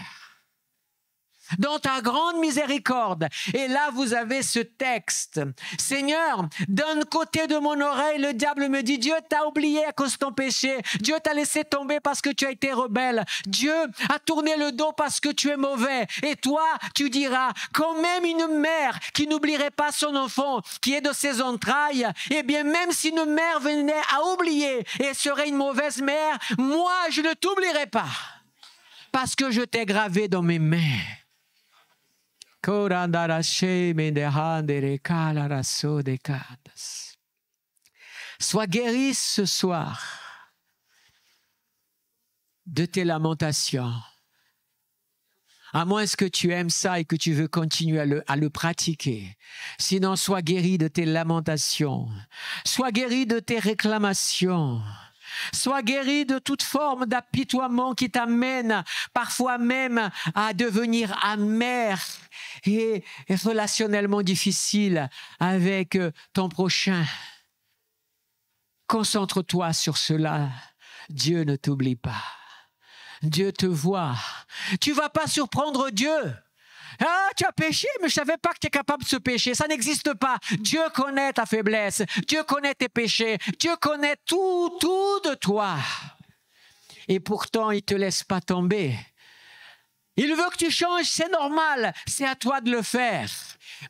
Dans ta grande miséricorde. Et là, vous avez ce texte. Seigneur, d'un côté de mon oreille, le diable me dit, Dieu t'a oublié à cause de ton péché. Dieu t'a laissé tomber parce que tu as été rebelle. Dieu a tourné le dos parce que tu es mauvais. Et toi, tu diras, quand même une mère qui n'oublierait pas son enfant, qui est de ses entrailles, eh bien, même si une mère venait à oublier et serait une mauvaise mère, moi, je ne t'oublierai pas. Parce que je t'ai gravé dans mes mains. Sois guéri ce soir de tes lamentations. À moins que tu aimes ça et que tu veux continuer à le pratiquer. Sinon, sois guéri de tes lamentations. Sois guéri de tes réclamations. Sois guéri de toute forme d'apitoiement qui t'amène parfois même à devenir amer et relationnellement difficile avec ton prochain. Concentre-toi sur cela. Dieu ne t'oublie pas. Dieu te voit. Tu ne vas pas surprendre Dieu. Ah, tu as péché, mais je ne savais pas que tu es capable de ce péché. Ça n'existe pas. Dieu connaît ta faiblesse. Dieu connaît tes péchés. Dieu connaît tout de toi. Et pourtant, il ne te laisse pas tomber. Il veut que tu changes, c'est normal. C'est à toi de le faire.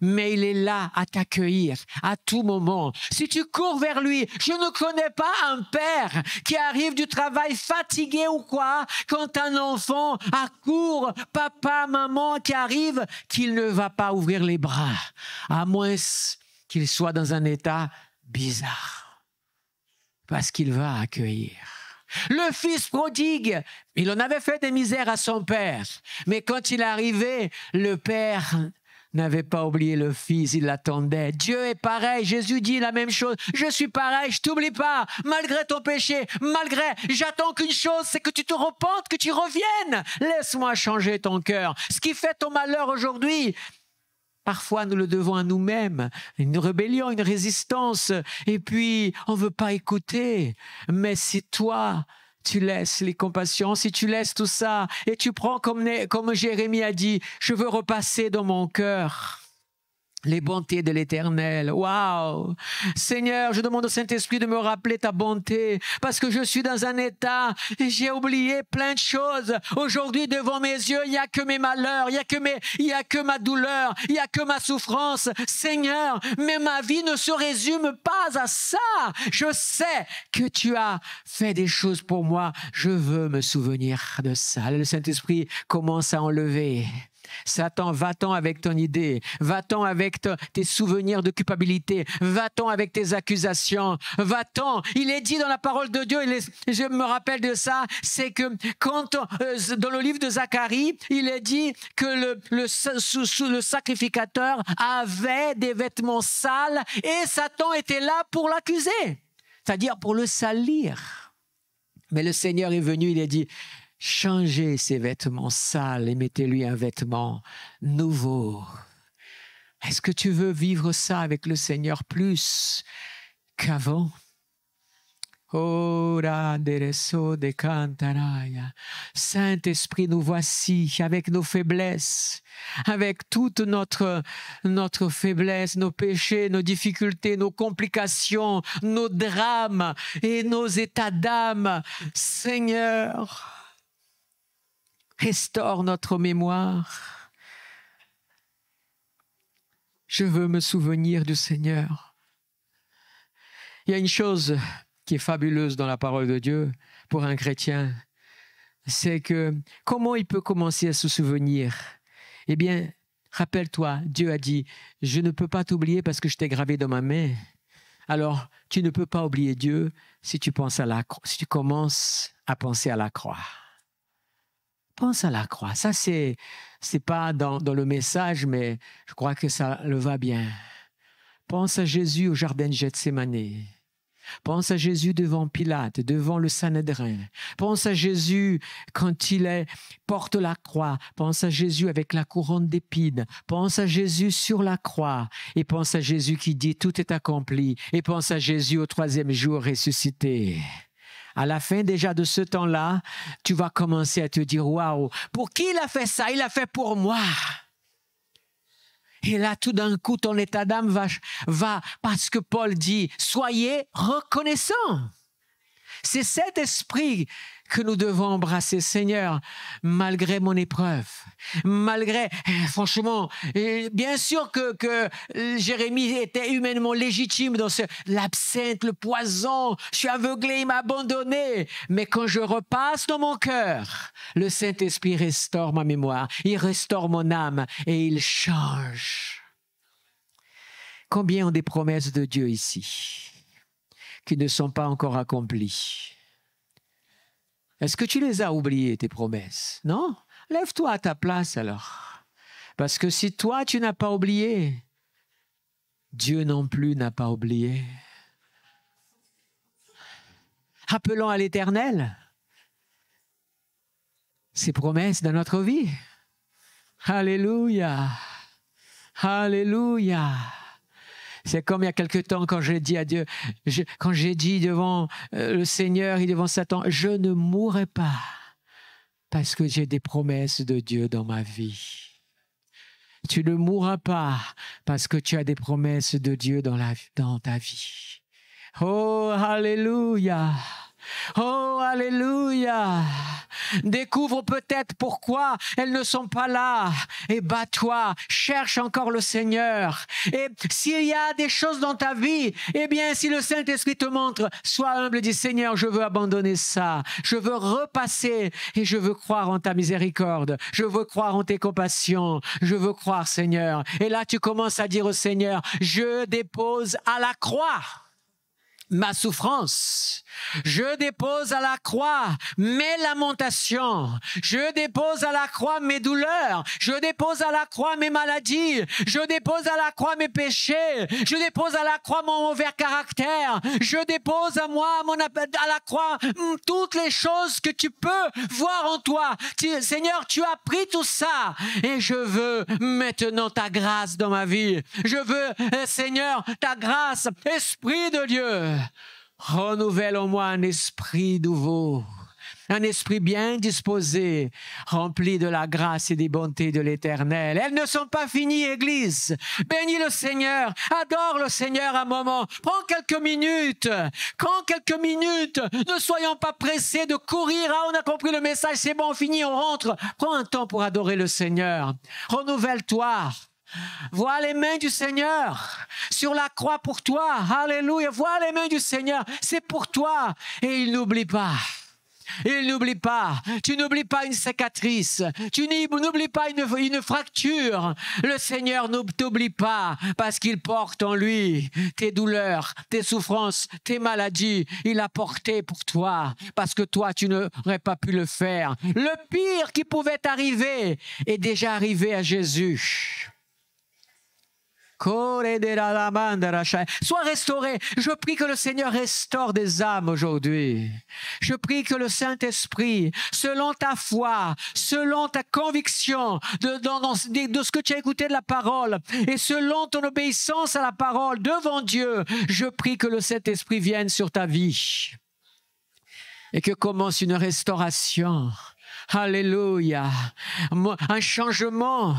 Mais il est là à t'accueillir à tout moment. Si tu cours vers lui, je ne connais pas un père qui arrive du travail fatigué ou quoi, quand un enfant accourt, papa, maman qui arrive, qu'il ne va pas ouvrir les bras, à moins qu'il soit dans un état bizarre. Parce qu'il va accueillir. Le fils prodigue, il en avait fait des misères à son père, mais quand il arrivait, le père n'avait pas oublié le fils, il l'attendait. Dieu est pareil, Jésus dit la même chose. Je suis pareil, je t'oublie pas, malgré ton péché, j'attends qu'une chose, c'est que tu te repentes, que tu reviennes. Laisse-moi changer ton cœur. Ce qui fait ton malheur aujourd'hui, parfois nous le devons à nous-mêmes, une rébellion, une résistance, et puis on ne veut pas écouter. Mais si toi, tu laisses les compassions, si tu laisses tout ça et tu prends comme Jérémie a dit, je veux repasser dans mon cœur les bontés de l'Éternel. Waouh! Seigneur, je demande au Saint-Esprit de me rappeler ta bonté parce que je suis dans un état, j'ai oublié plein de choses. Aujourd'hui, devant mes yeux, il n'y a que mes malheurs, il n'y a que ma douleur, il n'y a que ma souffrance. Seigneur, mais ma vie ne se résume pas à ça. Je sais que tu as fait des choses pour moi. Je veux me souvenir de ça. Le Saint-Esprit commence à enlever. Satan, va-t'en avec ton idée, va-t'en avec tes souvenirs de culpabilité, va-t'en avec tes accusations, va-t'en. Il est dit dans la parole de Dieu, je me rappelle de ça, c'est que quand dans le livre de Zacharie, il est dit que le sacrificateur avait des vêtements sales et Satan était là pour l'accuser, c'est-à-dire pour le salir. Mais le Seigneur est venu, il a dit, changez ses vêtements sales et mettez-lui un vêtement nouveau. Est-ce que tu veux vivre ça avec le Seigneur plus qu'avant? Saint-Esprit, nous voici avec nos faiblesses, avec toute notre faiblesse, nos péchés, nos difficultés, nos complications, nos drames et nos états d'âme. Seigneur, restaure notre mémoire. Je veux me souvenir du Seigneur. Il y a une chose qui est fabuleuse dans la parole de Dieu pour un chrétien, c'est que comment il peut commencer à se souvenir? Eh bien, rappelle-toi, Dieu a dit, je ne peux pas t'oublier parce que je t'ai gravé dans ma main. Alors, tu ne peux pas oublier Dieu si tu commences à penser à la croix. Pense à la croix. Ça, c'est pas dans le message, mais je crois que ça le va bien. Pense à Jésus au jardin de Gethsémani. Pense à Jésus devant Pilate, devant le Sanhédrin. Pense à Jésus quand porte la croix. Pense à Jésus avec la couronne d'épines. Pense à Jésus sur la croix. Et pense à Jésus qui dit tout est accompli. Et pense à Jésus au 3e jour ressuscité. À la fin déjà de ce temps-là, tu vas commencer à te dire, waouh, pour qui il a fait ça? Il a fait pour moi. Et là, tout d'un coup, ton état d'âme va, parce que Paul dit, soyez reconnaissants. C'est cet esprit que nous devons embrasser, Seigneur, malgré mon épreuve, franchement, bien sûr que Jérémie était humainement légitime dans l'absinthe, le poison, je suis aveuglé, il m'a abandonné, mais quand je repasse dans mon cœur, le Saint-Esprit restaure ma mémoire, il restaure mon âme et il change. Combien ont des promesses de Dieu ici qui ne sont pas encore accomplies? Est-ce que tu les as oubliées, tes promesses? Non? Lève-toi à ta place alors. Parce que si toi, tu n'as pas oublié, Dieu non plus n'a pas oublié. Appelons à l'Éternel ses promesses dans notre vie. Alléluia! Alléluia! C'est comme il y a quelque temps quand j'ai dit à Dieu, quand j'ai dit devant le Seigneur et devant Satan, je ne mourrai pas parce que j'ai des promesses de Dieu dans ma vie. Tu ne mourras pas parce que tu as des promesses de Dieu dans ta vie. Oh, alléluia! Oh, alléluia! Découvre peut-être pourquoi elles ne sont pas là. Et bats-toi, cherche encore le Seigneur. Et s'il y a des choses dans ta vie, eh bien, si le Saint-Esprit te montre, sois humble, dis Seigneur, je veux abandonner ça. Je veux repasser et je veux croire en ta miséricorde. Je veux croire en tes compassions. Je veux croire, Seigneur. Et là, tu commences à dire au Seigneur, je dépose à la croix ma souffrance, je dépose à la croix mes lamentations, je dépose à la croix mes douleurs, je dépose à la croix mes maladies, je dépose à la croix mes péchés, je dépose à la croix mon mauvais caractère, je dépose à la croix toutes les choses que tu peux voir en toi. Seigneur, tu as pris tout ça et je veux maintenant ta grâce dans ma vie. Je veux, Seigneur, ta grâce, Esprit de Dieu. Renouvelle en moi un esprit nouveau, un esprit bien disposé, rempli de la grâce et des bontés de l'Éternel. Elles ne sont pas finies, Église. Bénis le Seigneur, adore le Seigneur un moment. Prends quelques minutes. Ne soyons pas pressés de courir. Ah, on a compris le message, c'est bon, fini, on rentre. Prends un temps pour adorer le Seigneur. Renouvelle-toi. Vois les mains du Seigneur sur la croix pour toi. Alléluia. Vois les mains du Seigneur. C'est pour toi. Et il n'oublie pas. Il n'oublie pas. Tu n'oublies pas une cicatrice. Tu n'oublies pas une fracture. Le Seigneur ne t'oublie pas parce qu'il porte en lui tes douleurs, tes souffrances, tes maladies. Il a porté pour toi parce que toi, tu n'aurais pas pu le faire. Le pire qui pouvait arriver est déjà arrivé à Jésus. Sois restauré. Je prie que le Seigneur restaure des âmes aujourd'hui. Je prie que le Saint-Esprit, selon ta foi, selon ta conviction de ce que tu as écouté de la parole et selon ton obéissance à la parole devant Dieu, je prie que le Saint-Esprit vienne sur ta vie et que commence une restauration. Alléluia. Un changement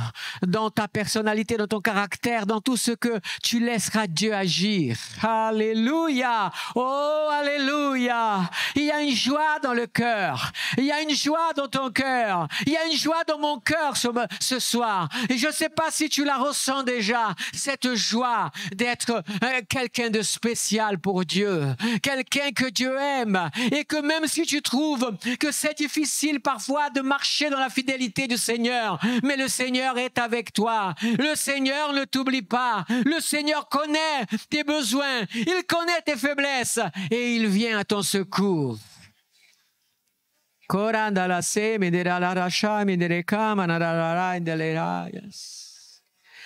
dans ta personnalité, dans ton caractère, dans tout ce que tu laisseras Dieu agir. Alléluia. Oh, alléluia. Il y a une joie dans le cœur. Il y a une joie dans ton cœur. Il y a une joie dans mon cœur ce soir. Et je ne sais pas si tu la ressens déjà, cette joie d'être quelqu'un de spécial pour Dieu. Quelqu'un que Dieu aime. Et que même si tu trouves que c'est difficile parfois de marcher dans la fidélité du Seigneur, mais le Seigneur est avec toi. Le Seigneur ne t'oublie pas. Le Seigneur connaît tes besoins. Il connaît tes faiblesses et il vient à ton secours.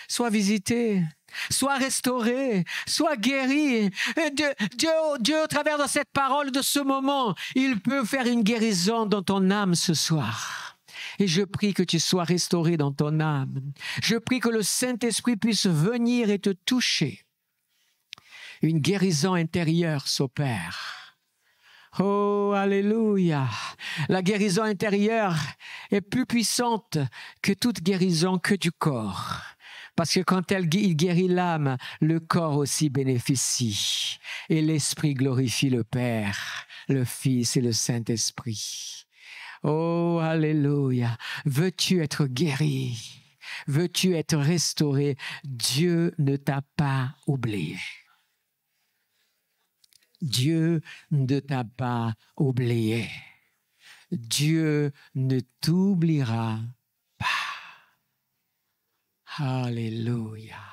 Sois visité. sois restauré, sois guéri. Dieu, au travers de cette parole, de ce moment, il peut faire une guérison dans ton âme ce soir. Et je prie que tu sois restauré dans ton âme. Je prie que le Saint-Esprit puisse venir et te toucher. Une guérison intérieure s'opère. Oh, alléluia! La guérison intérieure est plus puissante que toute guérison que du corps. Parce que quand il guérit l'âme, le corps aussi bénéficie. Et l'Esprit glorifie le Père, le Fils et le Saint-Esprit. Oh, alléluia! Veux-tu être guéri? Veux-tu être restauré? Dieu ne t'a pas oublié. Dieu ne t'a pas oublié. Dieu ne t'oubliera pas. Alléluia.